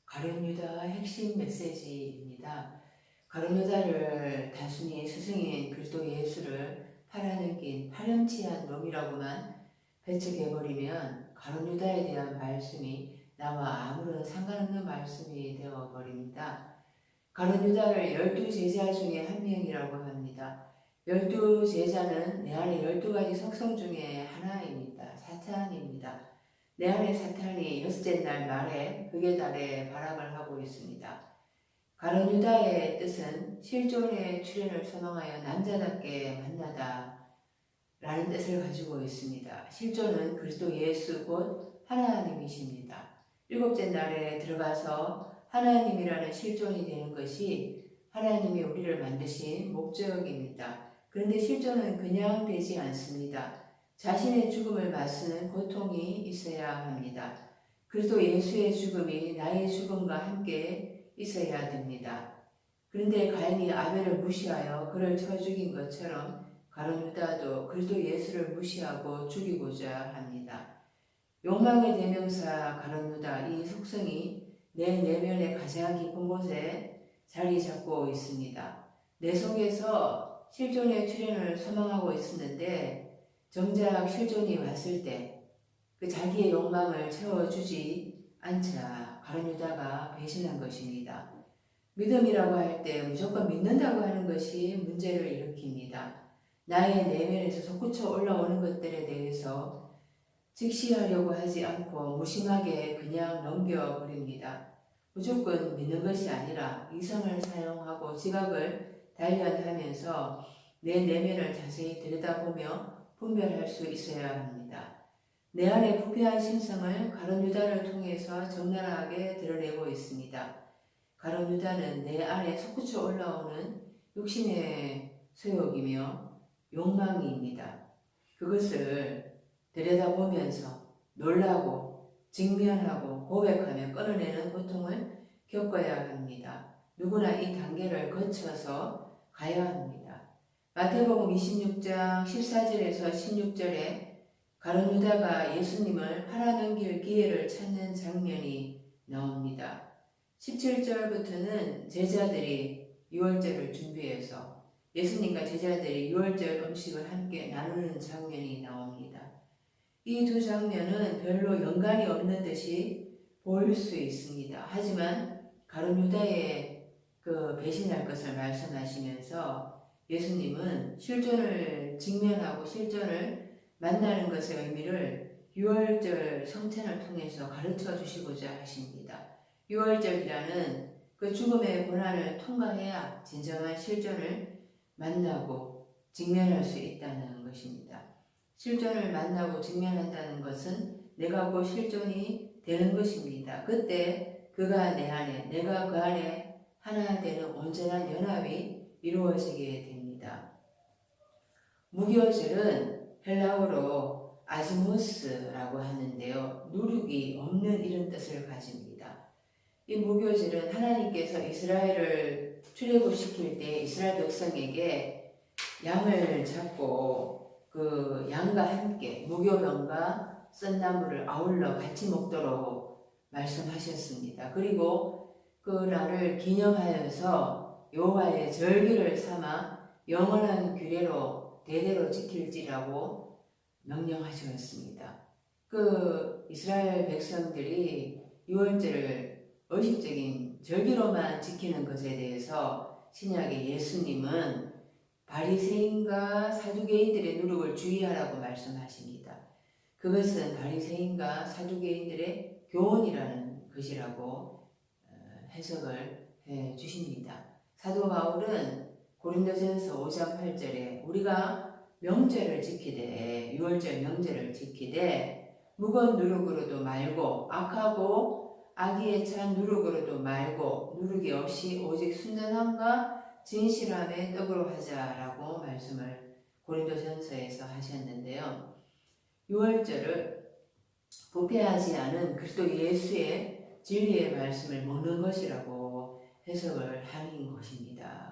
가룟 유다 핵심 메시지입니다. 가룟 유다를 단순히 스승인 그리스도 예수를 팔아넘긴 파렴치한 놈이라고만 배척해버리면 가룟 유다에 대한 말씀이 나와 아무런 상관없는 말씀이 되어버립니다. 가룟 유다를 12제자 중에 한 명이라고 합니다. 12제자는 내 안에 12가지 속성 중에 하나입니다. 사탄입니다. 내 안에 사탄이 엿째 날 말에 극의 달에 발악을 하고 있습니다. 가룟 유다의 뜻은 실존의 출현을 선언하여 남자답게 만나다 라는 뜻을 가지고 있습니다. 실존은 그리스도 예수 곧 하나님이십니다. 일곱째 날에 들어가서 하나님이라는 실존이 되는 것이 하나님이 우리를 만드신 목적입니다. 그런데 실존은 그냥 되지 않습니다. 자신의 죽음을 맞서는 고통이 있어야 합니다. 그리스도 예수의 죽음이 나의 죽음과 함께 있어야 됩니다. 그런데 가인이 아벨을 무시하여 그를 쳐 죽인 것처럼 가룟 유다도 그리스도 예수를 무시하고 죽이고자 합니다. 욕망의 대명사 가룟 유다, 이 속성이 내 내면의 가장 깊은 곳에 자리 잡고 있습니다. 내 속에서 실존의 출현을 소망하고 있었는데 정작 실존이 왔을 때 그 자기의 욕망을 채워주지 않자 가룟 유다가 배신한 것입니다. 믿음이라고 할 때 무조건 믿는다고 하는 것이 문제를 일으킵니다. 나의 내면에서 솟구쳐 올라오는 것들에 대해서 직시하려고 하지 않고 무심하게 그냥 넘겨버립니다. 무조건 믿는 것이 아니라 이성을 사용하고 지각을 단련하면서 내 내면을 자세히 들여다보며 분별할 수 있어야 합니다. 내 안의 부패한 심성을 가룟 유다를 통해서 적나라하게 드러내고 있습니다. 가룟 유다는 내 안에 솟구쳐 올라오는 욕심의 소욕이며 욕망입니다. 그것을 들여다보면서 놀라고 직면하고 고백하며 끊어내는 고통을 겪어야 합니다. 누구나 이 단계를 거쳐서 가야 합니다. 마태복음 26장 14절에서 16절에 가룟 유다가 예수님을 팔아넘길 기회를 찾는 장면이 나옵니다. 17절부터는 제자들이 유월절을 준비해서 예수님과 제자들이 유월절 음식을 함께 나누는 장면이 나옵니다. 이 두 장면은 별로 연관이 없는 듯이 보일 수 있습니다. 하지만 가룟 유다의 그 배신할 것을 말씀하시면서 예수님은 실존을 직면하고 실존을 만나는 것의 의미를 유월절 성찬을 통해서 가르쳐 주시고자 하십니다. 유월절이라는 그 죽음의 고난을 통과해야 진정한 실존을 만나고 직면할 수 있다는 것입니다. 실존을 만나고 직면한다는 것은 내가 곧 실존이 되는 것입니다. 그때 그가 내 안에, 내가 그 안에 하나 되는 온전한 연합이 이루어지게 됩니다. 무교절은 헬라어로 아즈무스라고 하는데요. 누룩이 없는 이런 뜻을 가집니다. 이 무교절은 하나님께서 이스라엘을 출애굽시킬 때 이스라엘 백성에게 양을 잡고 그 양과 함께 무교병과 썬나무를 아울러 같이 먹도록 말씀하셨습니다. 그리고 그 날을 기념하여서 여호와의 절기를 삼아 영원한 규례로 대대로 지킬지라고 명령하셨습니다. 그 이스라엘 백성들이 유월절을 의식적인 절기로만 지키는 것에 대해서 신약의 예수님은 바리새인과 사두개인들의 누룩을 주의하라고 말씀하십니다. 그것은 바리새인과 사두개인들의 교훈이라는 것이라고 해석을 해 주십니다. 사도 바울은 고린도전서 5장 8절에 우리가 명절을 지키되 유월절 명절을 지키되 무거운 누룩으로도 말고 악하고 악의에 찬 누룩으로도 말고 누룩이 없이 오직 순전함과 진실함의 떡으로 하자라고 말씀을 고린도전서에서 하셨는데요. 유월절을 부패하지 않은 그리스도 예수의 진리의 말씀을 먹는 것이라고 해석을 하는 것입니다.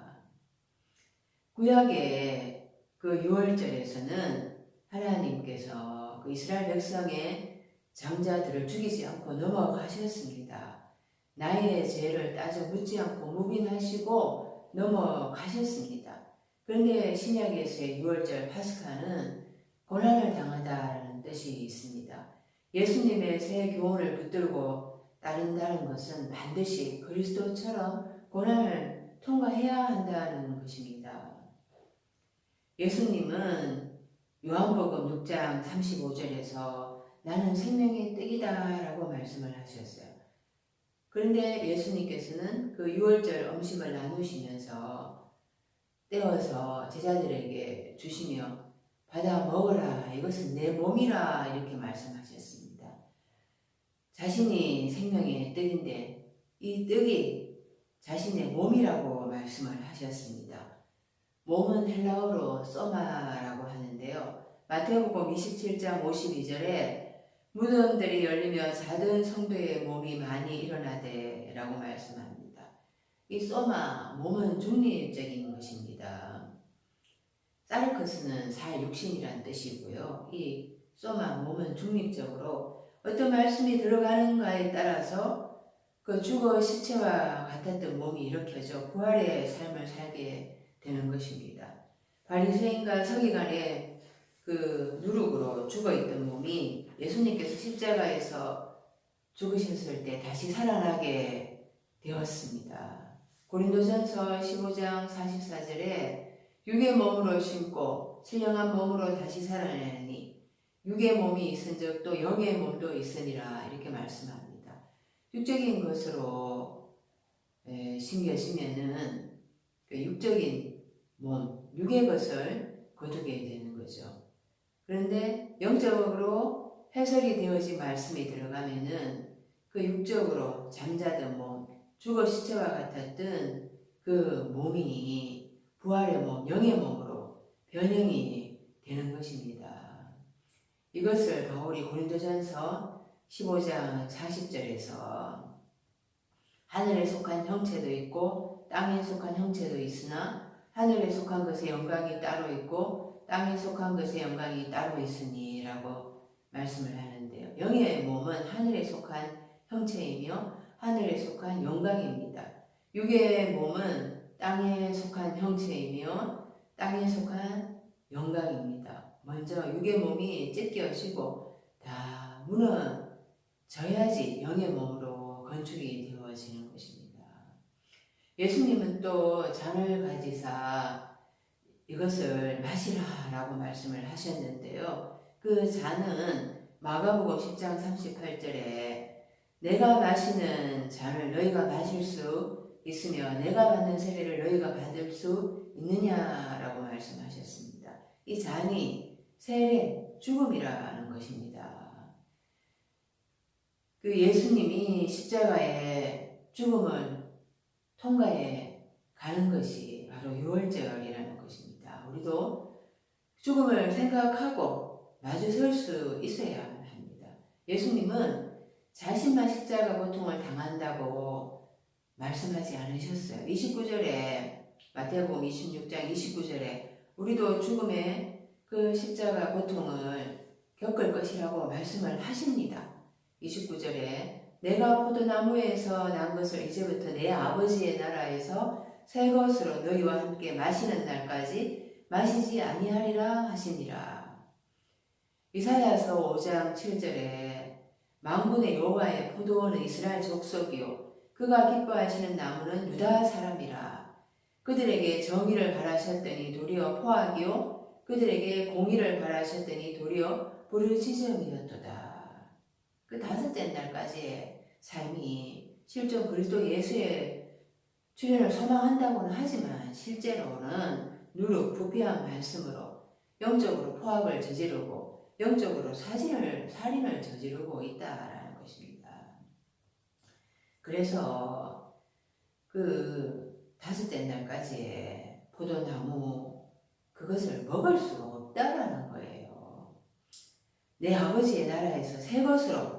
구약의 그 유월절에서는 하나님께서 그 이스라엘 백성의 장자들을 죽이지 않고 넘어가셨습니다. 나의 죄를 따져 묻지 않고 묵인하시고 넘어가셨습니다. 그런데 신약에서의 6월절 파스카는 고난을 당하다라는 뜻이 있습니다. 예수님의 새 교훈을 붙들고 따른다는 것은 반드시 그리스도처럼 고난을 통과해야 한다는 것입니다. 예수님은 요한복음 6장 35절에서 나는 생명의 떡이다 라고 말씀을 하셨어요. 그런데 예수님께서는 그 6월절 음식을 나누시면서 떼어서 제자들에게 주시며 받아 먹으라 이것은 내 몸이라 이렇게 말씀하셨습니다. 자신이 생명의 떡인데 이 떡이 자신의 몸이라고 말씀을 하셨습니다. 몸은 헬라어로 소마라고 하는데요. 마태복음 27장 52절에 무덤들이 열리며 자든 성도의 몸이 많이 일어나되 라고 말씀합니다. 이 소마, 몸은 중립적인 것입니다. 사르크스는 살 육신이란 뜻이고요. 이 소마, 몸은 중립적으로 어떤 말씀이 들어가는가에 따라서 그 죽어 시체와 같았던 몸이 일으켜져 부활의 삶을 살게 되는 것입니다. 바리새인과 서기관의 그 누룩으로 죽어있던 몸이 예수님께서 십자가에서 죽으셨을 때 다시 살아나게 되었습니다. 고린도전서 15장 44절에 육의 몸으로 심고 신령한 몸으로 다시 살아나니 육의 몸이 있은즉 또 영의 몸도 있으니라 이렇게 말씀합니다. 육적인 것으로 심겨지면은 그 육적인 몸, 육의 것을 거두게 되는 거죠. 그런데 영적으로 해석이 되어진 말씀이 들어가면은 그 육적으로 잠자던 몸, 죽어 시체와 같았던 그 몸이 부활의 몸, 영의 몸으로 변형이 되는 것입니다. 이것을 바울이 고린도전서 15장 40절에서 하늘에 속한 형체도 있고 땅에 속한 형체도 있으나 하늘에 속한 것의 영광이 따로 있고 땅에 속한 것의 영광이 따로 있으니 라고 말씀을 하는데요. 영의 몸은 하늘에 속한 형체이며 하늘에 속한 영광입니다. 육의 몸은 땅에 속한 형체이며 땅에 속한 영광입니다. 먼저 육의 몸이 찢겨지고 다 무너져야지 영의 몸으로 건축이 되어지는 것입니다. 예수님은 또 잔을 가지사 이것을 마시라라고 말씀을 하셨는데요. 그 잔은 마가복음 10장 38절에 내가 마시는 잔을 너희가 마실 수 있으며 내가 받는 세례를 너희가 받을 수 있느냐라고 말씀하셨습니다. 이 잔이 세례, 죽음이라는 것입니다. 그 예수님이 십자가의 죽음을 통과해 가는 것이 바로 유월절이라는 것입니다. 우리도 죽음을 생각하고 마주설 수 있어야 합니다. 예수님은 자신만 십자가 고통을 당한다고 말씀하지 않으셨어요. 29절에 마태복음 26장 29절에 우리도 죽음의 그 십자가 고통을 겪을 것이라고 말씀을 하십니다. 29절에 내가 포도나무에서 난 것을 이제부터 내 아버지의 나라에서 새 것으로 너희와 함께 마시는 날까지 마시지 아니하리라 하시니라. 이사야서 5장 7절에 만군의 여호와의 포도원은 이스라엘 족속이요 그가 기뻐하시는 나무는 유다 사람이라. 그들에게 정의를 바라셨더니 도리어 포악이요 그들에게 공의를 바라셨더니 도리어 부르짖음이었도다. 그 다섯째 날까지의 삶이 실존 그리스도 예수의 출현을 소망한다고는 하지만 실제로는 누룩 부패한 말씀으로 영적으로 포악을 저지르고 영적으로 살인을 저지르고 있다라는 것입니다. 그래서 그 다섯째 날까지의 포도나무 그것을 먹을 수가 없다라는 거예요. 내 아버지의 나라에서 새 것으로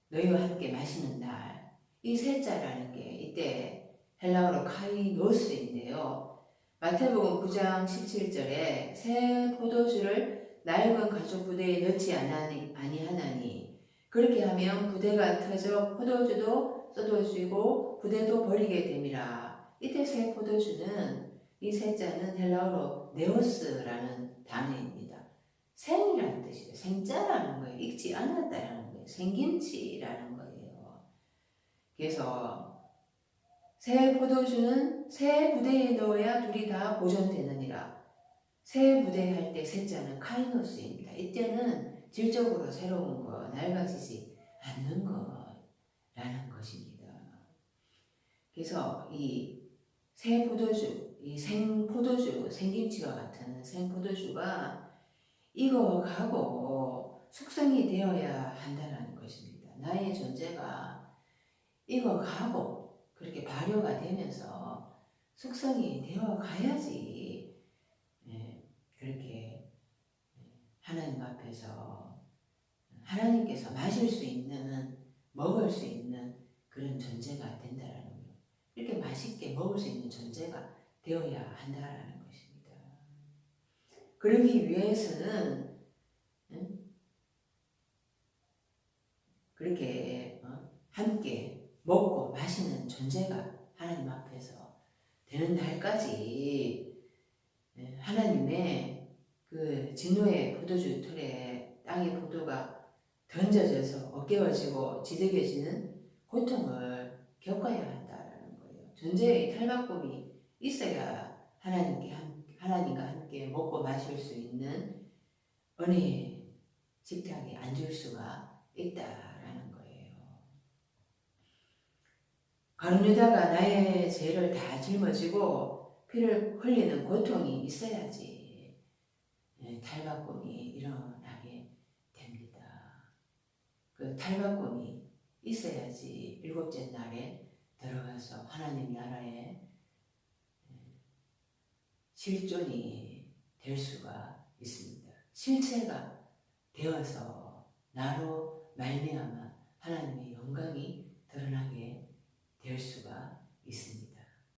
너희와 함께 마시는 날, 이 셋자라는 게 이때 헬라어로 카이노스인데요. 마태복음 9장 17절에 새 포도주를 낡은 가죽 부대에 넣지 아니하나니 그렇게 하면 부대가 터져 포도주도 뜯어지고 부대도 버리게 됨이라. 이때 새 포도주는 이 새자는 헬라어로 네오스라는 단어입니다. 생이라는 뜻이에요. 생자라는 거예요. 익지 않았다라는 거예요. 생김치라는 거예요. 그래서 새 포도주는 새 부대에 넣어야 둘이 다 보존되느니라. 새 부대 할 때 새자는 카이노스입니다. 이때는 질적으로 새로운 거, 낡아지지 않는 거라는 것입니다. 그래서 이 새 포도주, 이 생포도주, 생김치와 같은 생포도주가 익어가고 숙성이 되어야 한다는 것입니다. 나의 존재가 익어가고 그렇게 발효가 되면서 숙성이 되어 가야지 그렇게 하나님 앞에서 하나님께서 마실 수 있는, 먹을 수 있는 그런 존재가 된다라는 거예요. 이렇게 맛있게 먹을 수 있는 존재가 되어야 한다라는 것입니다. 그러기 위해서는 그렇게 함께 먹고 마시는 존재가 하나님 앞에서 되는 날까지 하나님의 그 진노의 포도주 틀에 땅의 포도가 던져져서 어깨어지고 지저귀어지는 고통을 겪어야 한다는 거예요. 존재의 탈바꿈이 있어야 하나님과 함께 먹고 마실 수 있는 은혜의 식탁에 앉을 수가 있다라는 거예요. 가룟 유다가 나의 죄를 다 짊어지고 피를 흘리는 고통이 있어야지 탈바꿈이 일어나게 됩니다. 그 탈바꿈이 있어야지 일곱째 날에 들어가서 하나님 나라에 실존이 될 수가 있습니다. 실체가 되어서 나로 말미암아 하나님